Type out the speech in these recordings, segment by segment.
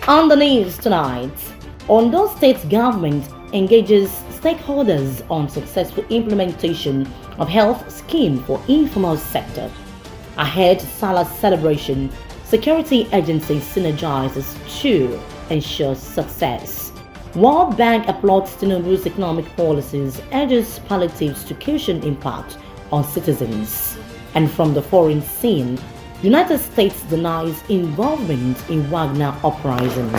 On the news tonight, Ondo State government engages stakeholders on successful implementation of health scheme for informal sector. Ahead SALLAH celebration, security agency synergizes to ensure success. World Bank applauds Tinubu's economic policies, urges palliatives to cushion impact on citizens. And from the foreign scene, United States denies involvement in Wagner uprising.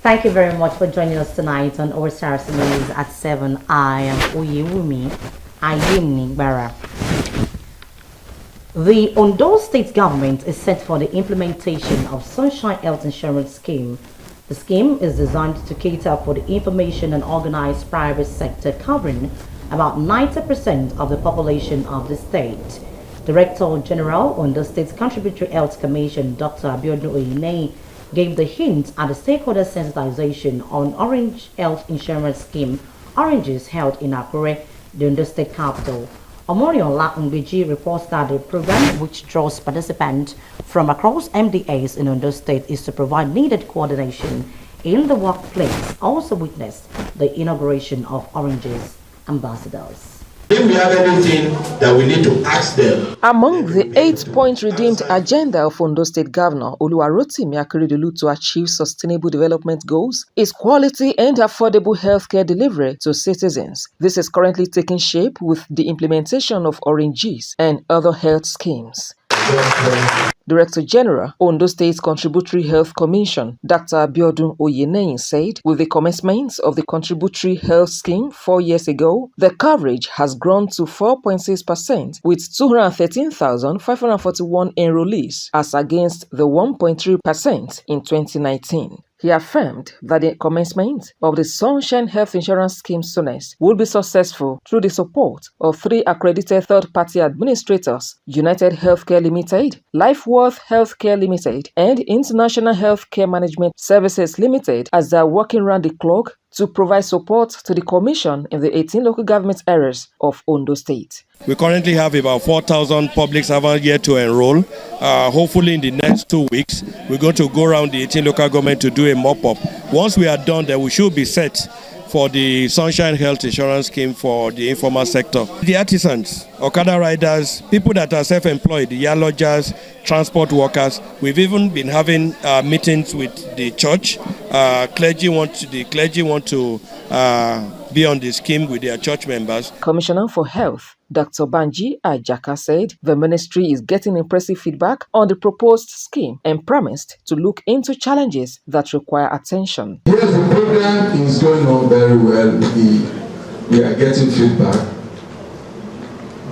Thank you very much for joining us tonight on Osrc News at 7. I am Oyewumi Ayimni Bara. The Ondo State government is set for the implementation of Sunshine Health Insurance Scheme. The scheme is designed to cater for the information and organized private sector covering about 90% of the population of the state. Director General Ondo State Contributory Health Commission, Dr. Abiodun Oyinei, gave the hint at the stakeholder sensitization on Orange Health Insurance Scheme, Oranges held in Akure, the Ondo State capital. Omoriola Ngbeji reports that the program, which draws participants from across MDAs in Ondo State, is to provide needed coordination in the workplace. Also witnessed the inauguration of Oranges ambassadors. If we have anything that we need to ask them. Among the 8-point redeemed agenda of Ondo State Governor Oluwarotimi Akeredolu to achieve sustainable development goals is quality and affordable healthcare delivery to citizens. This is currently taking shape with the implementation of Oranges and other health schemes. Director General, Ondo State Contributory Health Commission, Dr. Abiodun Oyinei said, with the commencement of the Contributory Health Scheme 4 years ago, the coverage has grown to 4.6% with 213,541 enrollees as against the 1.3% in 2019. He affirmed that the commencement of the Sunshine Health Insurance Scheme SUNES will be successful through the support of 3 accredited third-party administrators, United Healthcare Limited, LifeWorth Healthcare Limited, and International Healthcare Management Services Limited, as they are working round the clock to provide support to the Commission in the 18 local government areas of Ondo State. We currently have about 4,000 public servants yet to enroll. Hopefully in the next 2 weeks, we're going to go around the 18 local government to do a mop-up. Once we are done, then we should be set for the Sunshine Health Insurance Scheme for the informal sector. The artisans, Okada riders, people that are self-employed, the yard lodgers, transport workers. We've even been having meetings with the church. The clergy want to be on the scheme with their church members. Commissioner for Health, Dr. Banji Ajaka, said the ministry is getting impressive feedback on the proposed scheme and promised to look into challenges that require attention. Yes, the program is going on very well. We are getting feedback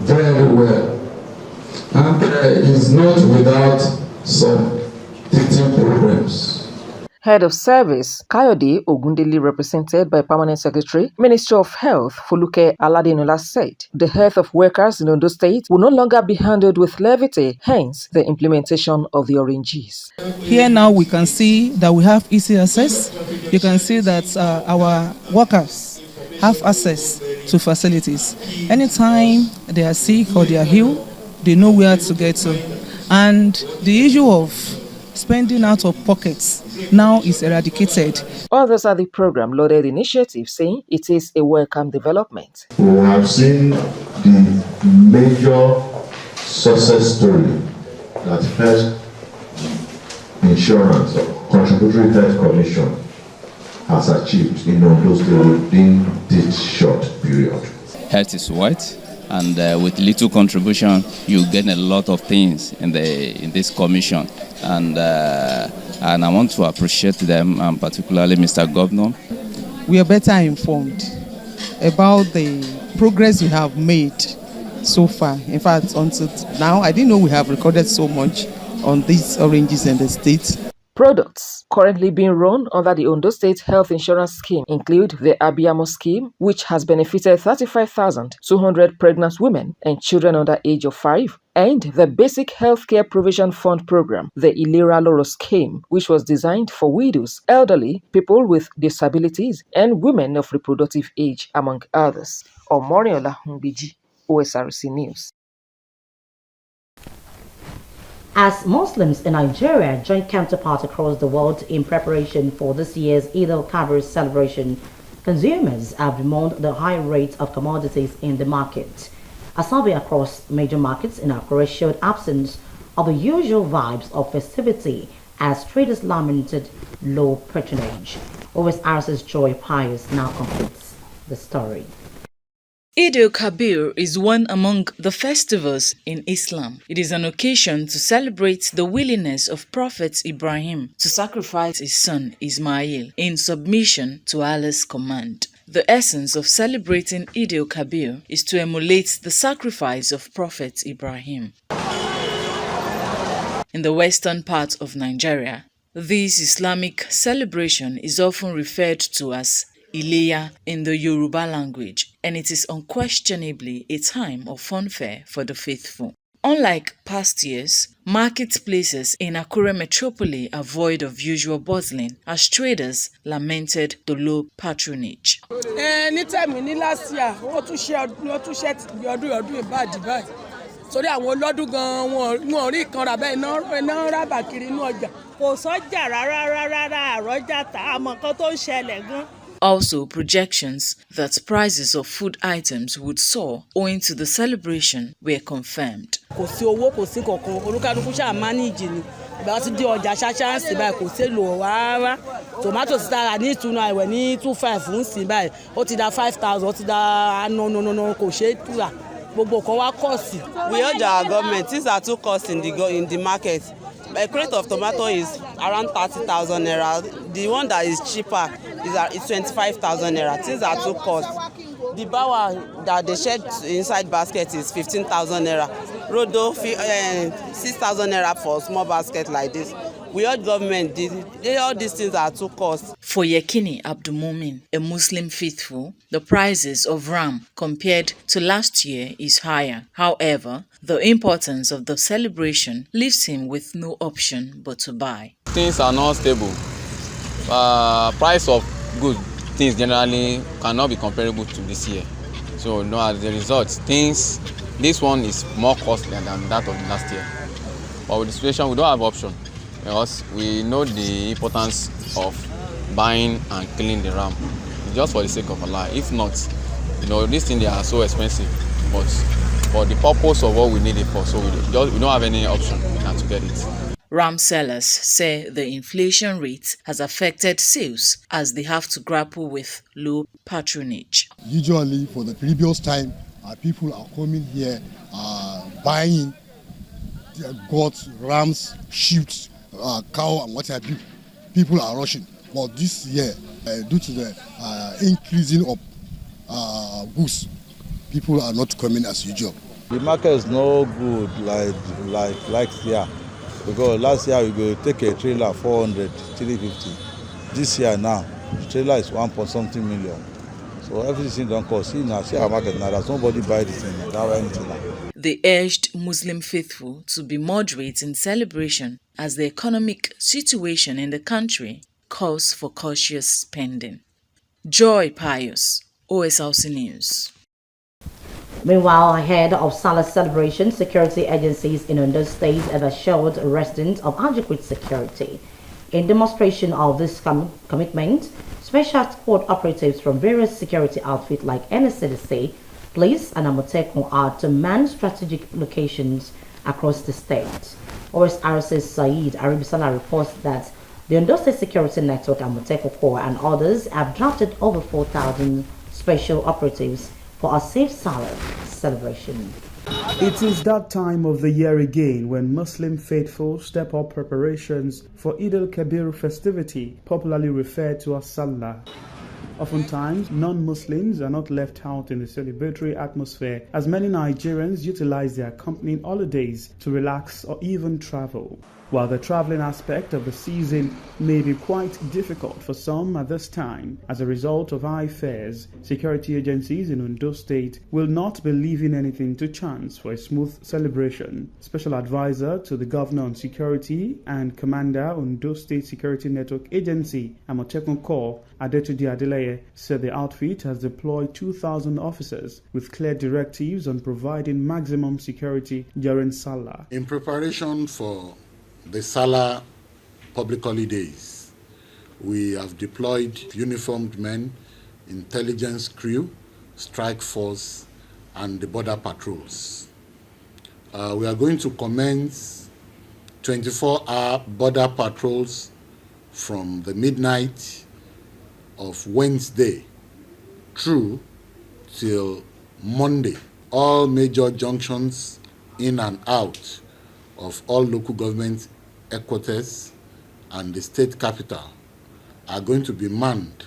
very well. And it's not without some teaching programs. Head of Service, Kayode Ogundeli, represented by Permanent Secretary, Ministry of Health, Foluke Aladinola, said the health of workers in Ondo State will no longer be handled with levity, hence the implementation of the Oranges. Here now we can see that we have easy access. You can see that our workers have access to facilities. Anytime they are sick or they are ill, they know where to get to. And the issue of spending out of pockets now is eradicated. Others at the program lauded the initiative, saying it is a welcome development. We have seen the major success story that Health Insurance or Contributory Health Commission has achieved in Ondo State within this short period. Health is white, and with little contribution, you get a lot of things in this commission. And I want to appreciate them, and particularly Mr. Governor. We are better informed about the progress we have made so far. In fact, until now, I didn't know we have recorded so much on these Oranges in the state. Products currently being run under the Ondo State Health Insurance Scheme include the Abiyamo Scheme, which has benefited 35,200 pregnant women and children under age of 5, and the Basic Healthcare Provision Fund Program, the Ilera Loro Scheme, which was designed for widows, elderly, people with disabilities, and women of reproductive age, among others. Omoriola Mbiji, Osrc News. As Muslims in Nigeria join counterparts across the world in preparation for this year's Eid al-Kabir celebration, consumers have demanded the high rate of commodities in the market. A survey across major markets in Akure showed absence of the usual vibes of festivity as traders lamented low patronage. Osrc's Joy Pius now completes the story. Eid al-Kabir is one among the festivals in Islam. It is an occasion to celebrate the willingness of Prophet Ibrahim to sacrifice his son Ismail in submission to Allah's command. The essence of celebrating Eid al-Kabir is to emulate the sacrifice of Prophet Ibrahim. In the western part of Nigeria, this Islamic celebration is often referred to as Ileya in the Yoruba language, and it is unquestionably a time of funfair for the faithful. Unlike past years, marketplaces in Akure Metropole are void of usual bustling as traders lamented the low patronage. Anytime in last year, wọ́n tún ṣe ọdún ìbàdí báyìí. Sórí àwọn ọlọ́dún gan wọn rí kan rà bẹ́ẹ̀ iná rábà kiri inú ọjà. Kò sọ́jà rárá àrọ́jà tá àmọ́ nǹkan tó ń ṣẹlẹ̀ gan. Also, projections that prices of food items would soar owing to the celebration were confirmed. Kò sí owó, kò sí kankan, olúkálùkù ṣáà manage ni. Ìgbà tí dé ọjà ṣáṣá ń sìn báyìí kò sí lò rárá. Tomato ti tara ní ìtúnu àìwẹ̀ ní 2.5 ń sìn báyìí. Ó ti da 5,000, ó ti da no kò ṣe é túra. Gbogbo kan wá cost. We urge our government, things are too cost in the market. A crate of tomato is around 30,000 naira. The one that is cheaper is 25,000 naira. Things are too cost. The bawa that they shed inside basket is 15,000 naira. Rodo 6,000 naira for a small basket like this. We urge government, all these things are too cost. For Yekini Abdulmumin, a Muslim faithful, the prices of ram compared to last year is higher. However, the importance of the celebration leaves him with no option but to buy. Things are not stable. Price of good things generally cannot be comparable to this year. So no, as a result, this one is more costly than that of last year. But with the situation, we don't have option because we know the importance of buying and killing the ram just for the sake of Allah. If not, these things they are so expensive, but for the purpose of what we need it for, so we don't have any option than to get it. Ram sellers say the inflation rate has affected sales as they have to grapple with low patronage. Usually for the previous time, people are coming here buying goats, rams, sheep, cow and what have you. People are rushing. But this year, due to the increasing of goods, people are not coming as usual. The market is no good like here. Because last year we go take a trailer 400, 350. This year now, the trailer is 1.something million. So everything don't cost. See our market now, there's nobody buy this thing now, anything now. They urged Muslim faithful to be moderate in celebration as the economic situation in the country calls for cautious spending. Joy Pius, Osrc News. Meanwhile, ahead of SALLAH celebration, security agencies in Ondo State have assured residents of adequate security. In demonstration of this commitment, special squad operatives from various security outfits like NSCDC, police and Amotekun are to man strategic locations across the state. Osrc's Saeed Aribisala reports that the Ondo State Security Network, Amotekun Corps and others have drafted over 4,000 special operatives for a safe SALLAH celebration. It is that time of the year again when Muslim faithful step up preparations for Eid al-Kabir festivity, popularly referred to as SALLAH. Oftentimes, non-Muslims are not left out in the celebratory atmosphere, as many Nigerians utilize their accompanying holidays to relax or even travel. While the traveling aspect of the season may be quite difficult for some at this time, as a result of high fares, security agencies in Ondo State will not be leaving anything to chance for a smooth celebration. Special Advisor to the Governor on Security and Commander Ondo State Security Network Agency, Amotekun Corps, Adetuji Adeleye, said the outfit has deployed 2,000 officers with clear directives on providing maximum security during SALLAH. In preparation for the SALLAH public holidays, we have deployed uniformed men, intelligence crew, strike force, and the border patrols. We are going to commence 24-hour border patrols from the midnight of Wednesday through till Monday. All major junctions in and out of all local government headquarters and the state capital are going to be manned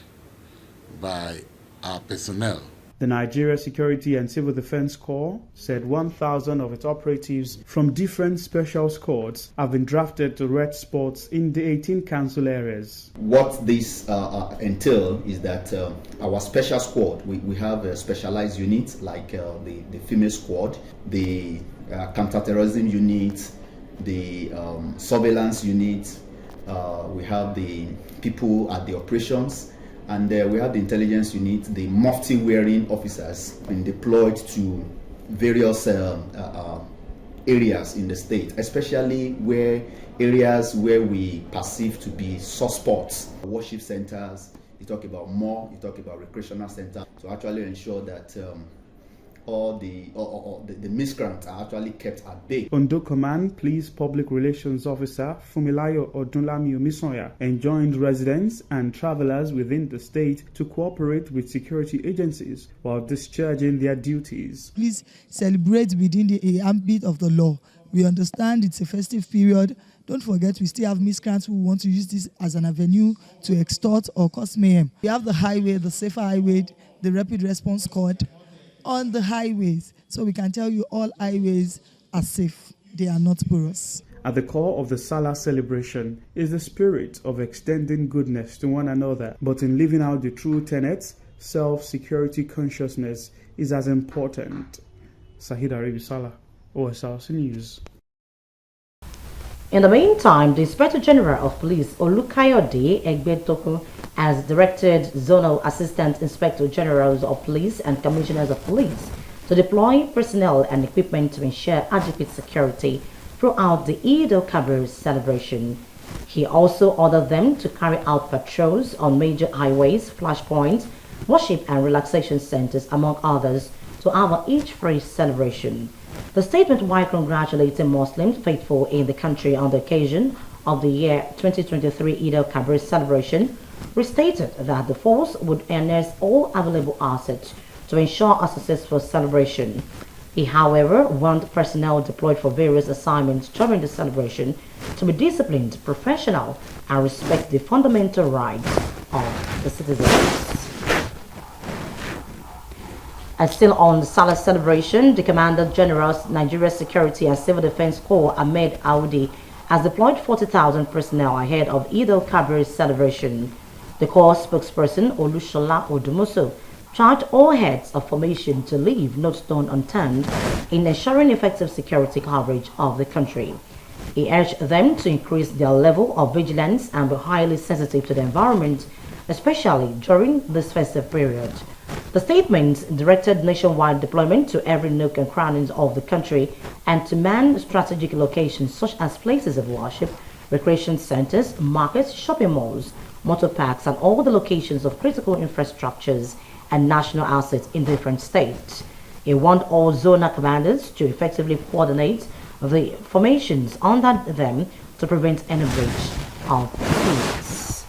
by our personnel. The Nigeria Security and Civil Defense Corps said 1,000 of its operatives from different special squads have been drafted to red spots in the 18 council areas. What this entails is that our special squad, we have a specialized unit like the female squad, the counterterrorism unit, the surveillance unit, we have the people at the operations, and we have the intelligence unit. The mufti wearing officers been deployed to various areas in the state, especially areas where we perceive to be suspects. Worship centers, you talk about mall, you talk about recreational center, to actually ensure that all the miscreants are actually kept at bay. Ondo Command Police Public Relations Officer Fumilayo Odunlami Omisoya enjoined residents and travelers within the state to cooperate with security agencies while discharging their duties. Please celebrate within the ambit of the law. We understand it's a festive period. Don't forget, we still have miscreants who want to use this as an avenue to extort or cause mayhem. We have the highway, the safer highway, the rapid response squad on the highways, so we can tell you all highways are safe. They are not porous. At the core of the SALLAH celebration is the spirit of extending goodness to one another, but in living out the true tenets, self-security consciousness is as important. Sahid Arabi Salah, OSRC News. In the meantime, the Inspector General of Police Olukayode Egbetokun has directed Zonal Assistant Inspector Generals of Police and Commissioners of Police to deploy personnel and equipment to ensure adequate security throughout the Eid al-Kabir celebration. He also ordered them to carry out patrols on major highways, flashpoints, worship and relaxation centers, among others, to our Eid-free celebration. The statement, while congratulating Muslims faithful in the country on the occasion of the year 2023 Eid al-Kabir celebration, restated that the force would harness all available assets to ensure a successful celebration. He, however, warned personnel deployed for various assignments during the celebration to be disciplined, professional, and respect the fundamental rights of the citizens. And still on the SALLAH celebration, the Commander General's Nigeria Security and Civil Defense Corps, Ahmed Audi, has deployed 40,000 personnel ahead of Eid al-Kabir celebration. The Corps spokesperson, Olushola Odumuso, charged all heads of formation to leave no stone unturned in ensuring effective security coverage of the country. He urged them to increase their level of vigilance and be highly sensitive to the environment, especially during this festive period. The statement directed nationwide deployment to every nook and cranny of the country and to man strategic locations such as places of worship, recreation centers, markets, shopping malls, motor parks, and all the locations of critical infrastructures and national assets in different states. He warned all zonal commanders to effectively coordinate the formations under them to prevent any breach of peace.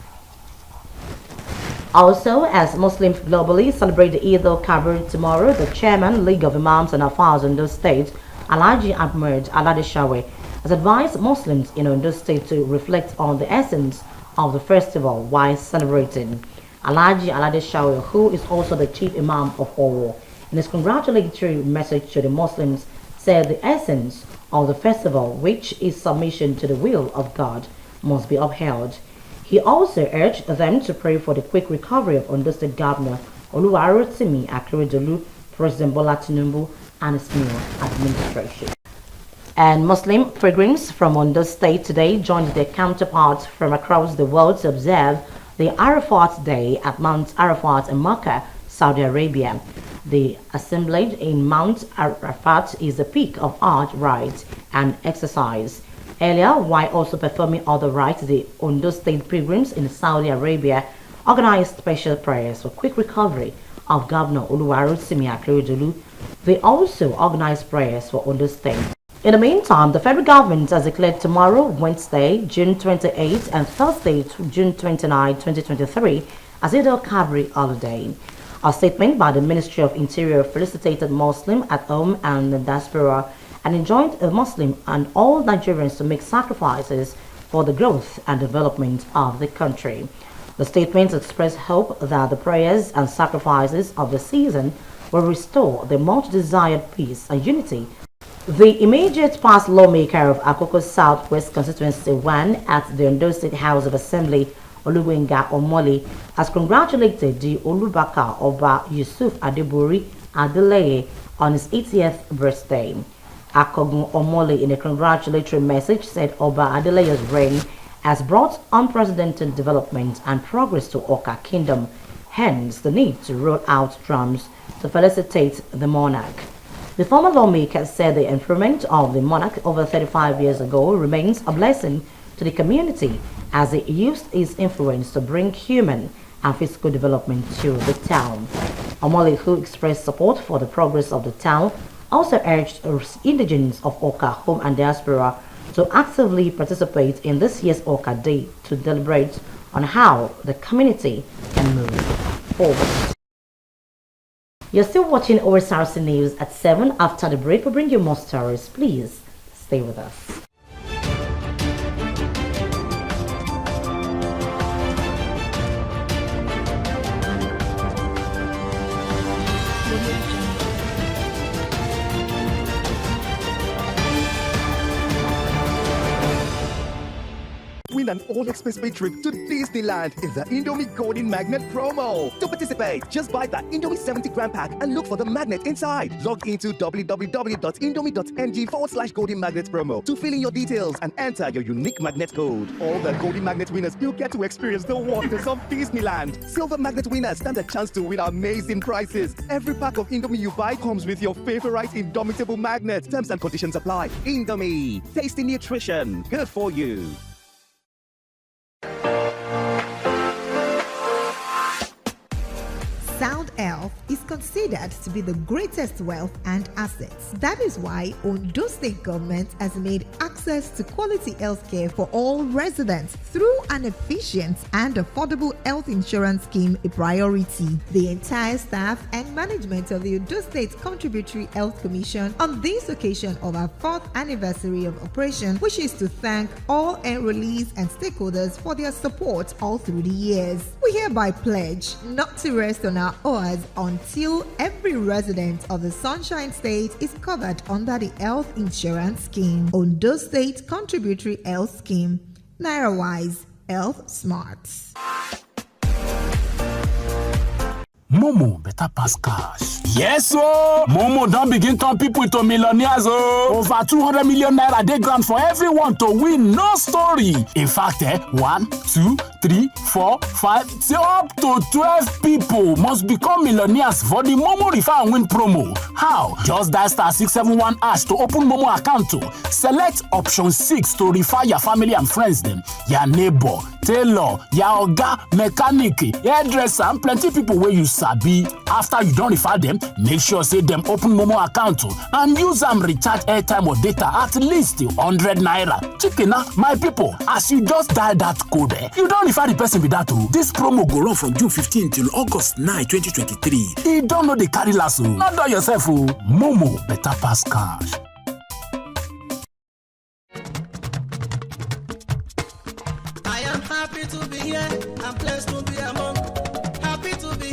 Also, as Muslims globally celebrate the Eid al-Kabir tomorrow, the Chairman, League of Imams and Afars in Ondo State, Alhaji Ahmed Aladeshawe, has advised Muslims in Ondo State to reflect on the essence of the festival while celebrating. Alhaji Alade Shawe, who is also the chief imam of Owo, in his congratulatory message to the Muslims, said the essence of the festival, which is submission to the will of God, must be upheld. He also urged them to pray for the quick recovery of Ondo State Governor Oluwarotimi Akeredolu, President Bola Tinubu, and his new administration. And Muslim pilgrims from Ondo State today joined their counterparts from across the world to observe the Arafat Day at Mount Arafat in Mecca, Saudi Arabia. The assemblage in Mount Arafat is the peak of art, rites, and exercise. Earlier, while also performing other rites, the Ondo State pilgrims in Saudi Arabia organized special prayers for quick recovery of Governor Oluwarotimi Akeredolu. They also organized prayers for Ondo State. In the meantime, the federal government has declared tomorrow, Wednesday, June 28, and Thursday, June 29, 2023, as Eid al-Kabir holiday. A statement by the Ministry of Interior felicitated Muslims at home and the diaspora and enjoined the Muslim and all Nigerians to make sacrifices for the growth and development of the country. The statement expressed hope that the prayers and sacrifices of the season will restore the much-desired peace and unity. The immediate past lawmaker of Akoko Southwest Constituency 1 at the Ondo State House of Assembly, Oluwenga Omoli, has congratulated the Olubaka Oba Yusuf Adebori Adeleye on his 80th birthday. Akogun Omoli, in a congratulatory message, said Oba Adeleye's reign has brought unprecedented development and progress to Oka Kingdom, hence the need to roll out drums to felicitate the monarch. The former lawmaker said the enthronement of the monarch over 35 years ago remains a blessing to the community as it used its influence to bring human and physical development to the town. Omoli, who expressed support for the progress of the town, also urged indigents of Oka, home and diaspora, to actively participate in this year's Oka Day to deliberate on how the community can move forward. You're still watching Osrc News at 7. After the break, we'll bring you more stories. Please stay with us. Win an all-expense paid trip to Disneyland in the Indomie Golden Magnet promo. To participate, just buy the Indomie 70-gram pack and look for the magnet inside. Log into www.indomie.ng/Golden Magnet promo to fill in your details and enter your unique magnet code. All the Golden Magnet winners will get to experience the wonders of Disneyland. Silver Magnet winners stand a chance to win amazing prizes. Every pack of Indomie you buy comes with your favorite Indomitable magnet. Terms and conditions apply. Indomie, tasty nutrition, good for you. Sound health is considered to be the greatest wealth and assets. That is why Ondo State government has made access to quality healthcare for all residents through an efficient and affordable health insurance scheme a priority. The entire staff and management of the Ondo State Contributory Health Commission on this occasion of our 4th anniversary of operation wishes to thank all enrollees and stakeholders for their support all through the years. We hereby pledge not to rest on our oars until every resident of the Sunshine State is covered under the health insurance scheme. Ondo State Contributory Health Scheme. NairaWise Health Smarts. Momo better pass cash. Yes, so Momo don't begin turn people to millionaires. Over 200 million naira dey grant for everyone to win. No story. In fact, 1, 2, 3, 4, 5, up to 12 people must become millionaires for the Momo Refer and Win promo. How? Just dial *671# to open Momo account. Select option 6 to refer your family and friends them, your neighbor, tailor, your oga, mechanic, hairdresser, and plenty people where you sabi. After you don't refer them, make sure say them open Momo account and use them recharge airtime or data at least 100 naira. Chicken, my people, as you just dial that code, you don't refer the person with that. This promo go run from June 15 till August 9, 2023. You don't know the carry lasso. Not do yourself. Momo better pass cash. I am happy to be here. I'm blessed to be among.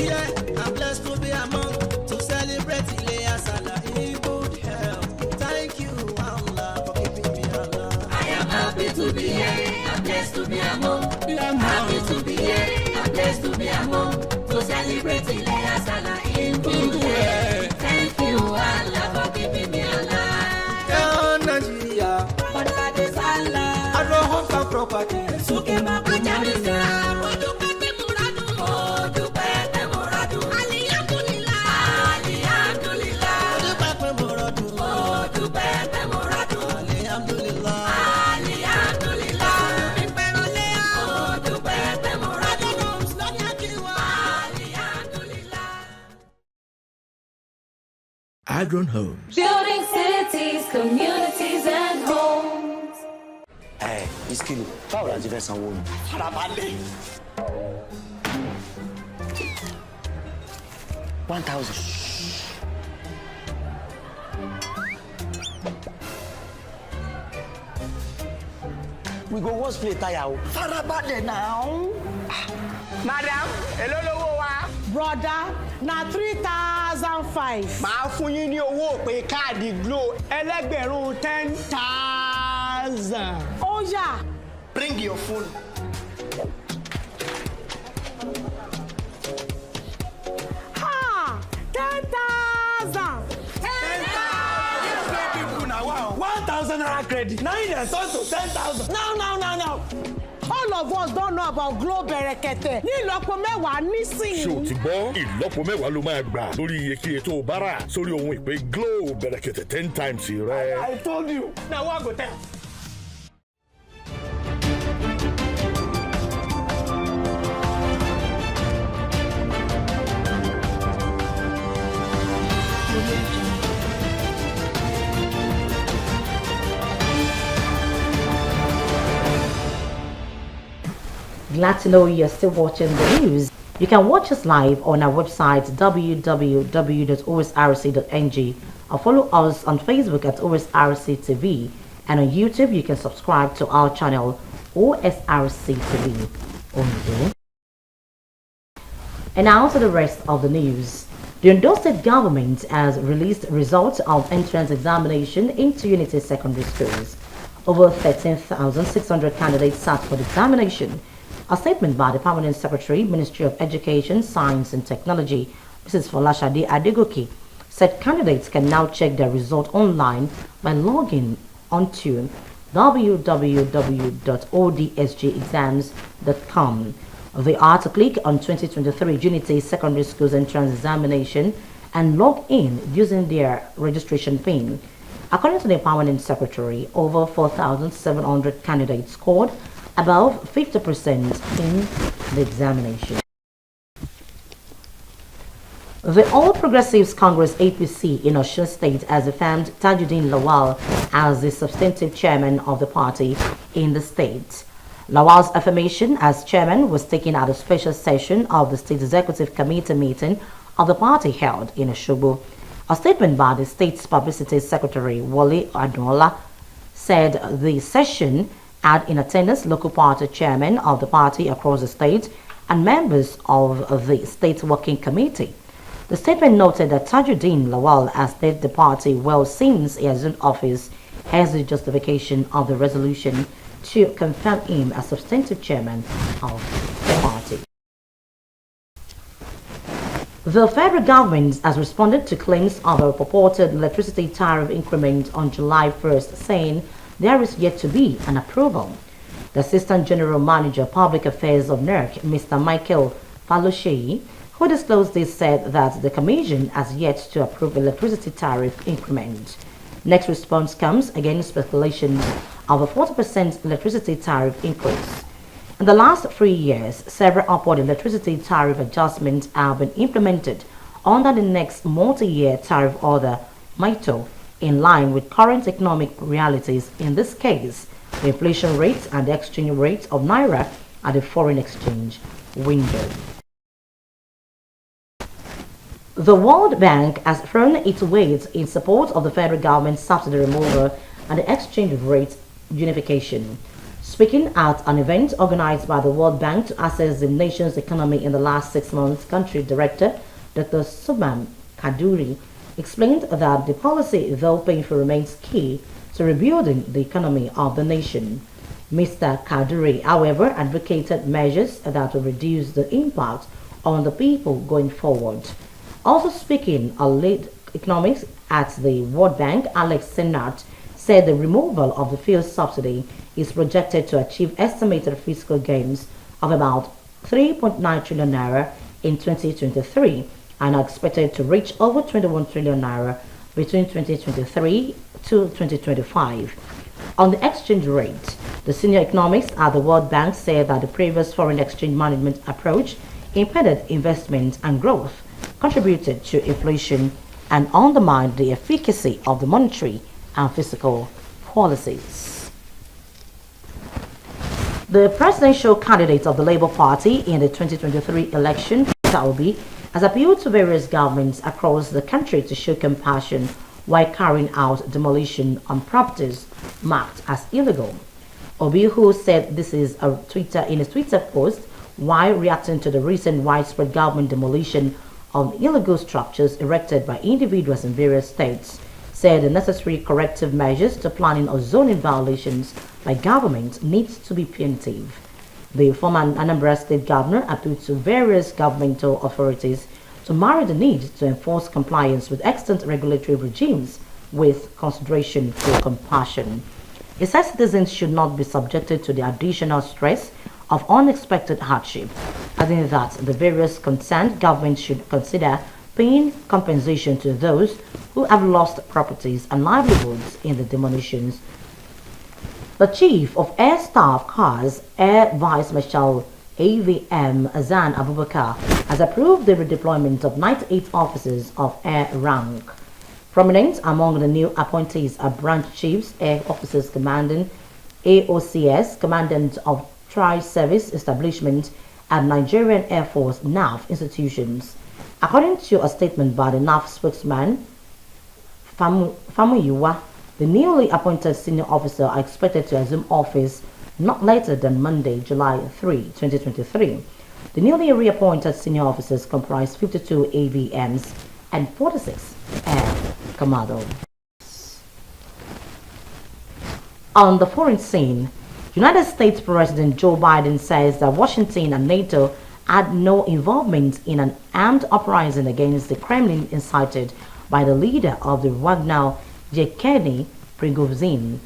Yeah, I'm blessed to be among to celebrate Ileya Salah in good health. Thank you, Allah, for keeping me alive. I am happy to be here. I'm blessed to be among. I'm happy to be here. I'm blessed to be among to celebrate Ileya Salah in good health. Thank you, Allah, for keeping me alive. Yeah, Nigeria, but that is Allah. I don't homes and property. Suke Makunyamisa. Agron Homes. Building cities, communities, and homes. Hey, Iskili, báwo la ti fẹ́ sanwó ni? Farabalẹ̀. 1,000. We go wash plate tire o. Farabalẹ̀ now. Madam, èló lówó wa? Brother, na 3,005. Màá fún yín ní owó pé káàdì Glo ẹlẹ́gbẹ̀rún 10,000. Oh yeah. Bring your phone. Ha! 10,000. 1,000 naira credit. Now you dey turn to 10,000. No. All of us don't know about Glo Berekete. Ní ìlọ́po mẹ́wàá nísìnyí. Ṣé o ti gbọ́? Ìlọ́po mẹ́wàá ló máa gbà lórí iyekíye tó o bá rà sórí ohun ìpè Glo Berekete 10 times rẹ. I told you. Na wa go tell. Glad to know you're still watching the news. You can watch us live on our website www.osrc.ng or follow us on Facebook at OSRC TV, and on YouTube you can subscribe to our channel OSRC TV. And now to the rest of the news. The Ondo State government has released results of entrance examination into Unity Secondary Schools. Over 13,600 candidates sat for the examination. A statement by the Permanent Secretary, Ministry of Education, Science and Technology, Mrs. Folashade Adegoke, said candidates can now check their result online by logging onto www.odsgexams.com. They are to click on 2023 Unity Secondary Schools Entrance Examination and log in using their registration PIN. According to the Permanent Secretary, over 4,700 candidates scored above 50% in the examination. The All Progressives Congress APC in Osun State has affirmed Tajuddin Lawal as the substantive chairman of the party in the state. Lawal's affirmation as chairman was taken at a special session of the State Executive Committee meeting of the party held in Osogbo. A statement by the state's publicity secretary, Wale Adola, said the session had in attendance local party chairmen of the party across the state and members of the state working committee. The statement noted that Tajuddin Lawal has led the party well since he assumed office, as the justification of the resolution to confirm him as substantive chairman of the party. The federal government has responded to claims of a purported electricity tariff increment on July 1st, saying there is yet to be an approval. The Assistant General Manager, Public Affairs of NERC, Mr. Michael Falosheyi, who disclosed this, said that the Commission has yet to approve electricity tariff increment. Next response comes against speculation of a 40% electricity tariff increase. In the last 3 years, several upward electricity tariff adjustments have been implemented under the next multi-year tariff order, MITO, in line with current economic realities, in this case, the inflation rate and the exchange rate of Naira at the foreign exchange window. The World Bank has thrown its weight in support of the federal government's subsidy removal and the exchange rate unification. Speaking at an event organized by the World Bank to assess the nation's economy in the last 6 months, Country Director Dr. Subham Kaduri explained that the policy, though painful, remains key to rebuilding the economy of the nation. Mr. Kaduri, however, advocated measures that will reduce the impact on the people going forward. Also speaking on lead economics at the World Bank, Alex Senat said the removal of the fuel subsidy is projected to achieve estimated fiscal gains of about 3.9 trillion naira in 2023 and are expected to reach over 21 trillion naira between 2023 to 2025. On the exchange rate, the senior economists at the World Bank said that the previous foreign exchange management approach impeded investment and growth, contributed to inflation, and undermined the efficacy of the monetary and fiscal policies. The presidential candidate of the Labour Party in the 2023 election, Peter Obi, has appealed to various governments across the country to show compassion while carrying out demolition on properties marked as illegal. Obi, who said this is in a Twitter post while reacting to the recent widespread government demolition of illegal structures erected by individuals in various states, said the necessary corrective measures to planning or zoning violations by government needs to be punitive. The former Anambra State Governor appealed to various governmental authorities to marry the need to enforce compliance with extant regulatory regimes with consideration for compassion. He said citizens should not be subjected to the additional stress of unexpected hardship, adding that the various concerned governments should consider paying compensation to those who have lost properties and livelihoods in the demolitions. The Chief of Air Staff Cars, Air Vice Marshal AVM Azan Abubakar, has approved the redeployment of 98 officers of air rank. Prominent among the new appointees are Branch Chiefs, Air Officers Commanding, AOCS, Commandant of Tri-Service Establishment, and Nigerian Air Force NAF institutions. According to a statement by the NAF spokesman, Famuyuwa, the newly appointed senior officer are expected to assume office not later than Monday, July 3, 2023. The newly reappointed senior officers comprise 52 AVMs and 46 Air Commandos. On the foreign scene, United States President Joe Biden says that Washington and NATO had no involvement in an armed uprising against the Kremlin incited by the leader of the Wagner, Yevgeny Prigozhin.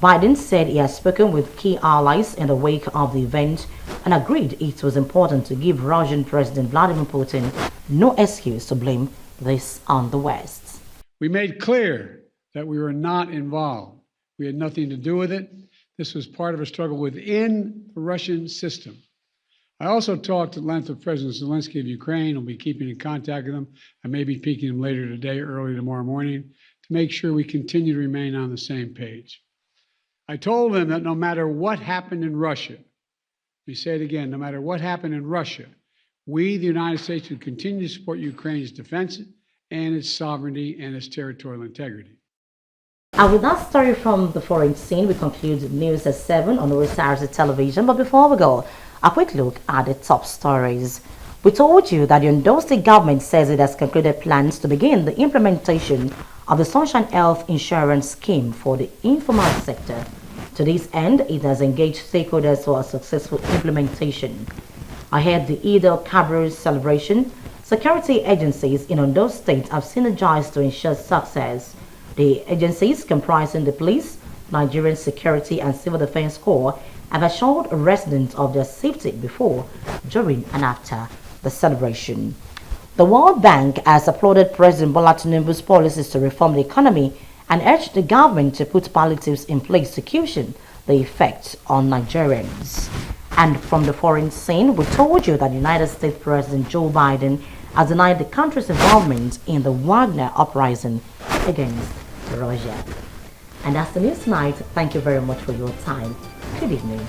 Biden said he has spoken with key allies in the wake of the event and agreed it was important to give Russian President Vladimir Putin no excuse to blame this on the West. We made clear that we were not involved. We had nothing to do with it. This was part of a struggle within the Russian system. I also talked at length with President Zelensky of Ukraine. I'll be keeping in contact with him. I may be speaking to him later today, early tomorrow morning, to make sure we continue to remain on the same page. I told him that no matter what happened in Russia, let me say it again, no matter what happened in Russia, we, the United States, would continue to support Ukraine's defense and its sovereignty and its territorial integrity. And with that story from the foreign scene, we conclude news at 7 on Osrc television. But before we go, a quick look at the top stories. We told you that the Ondo State government says it has concluded plans to begin the implementation of the Sunshine Health Insurance Scheme for the informal sector. To this end, it has engaged stakeholders for a successful implementation. Ahead the Eid al-Kabir celebration, security agencies in Ondo State have synergized to ensure success. The agencies comprising the police, Nigerian Security and Civil Defense Corps have assured residents of their safety before, during and after the celebration. The World Bank has applauded President Bola Tinubu's policies to reform the economy and urged the government to put palliatives in place to cushion the effect on Nigerians. And from the foreign scene, we told you that United States President Joe Biden has denied the country's involvement in the Wagner uprising against Russia. And that's the news tonight. Thank you very much for your time. Good evening.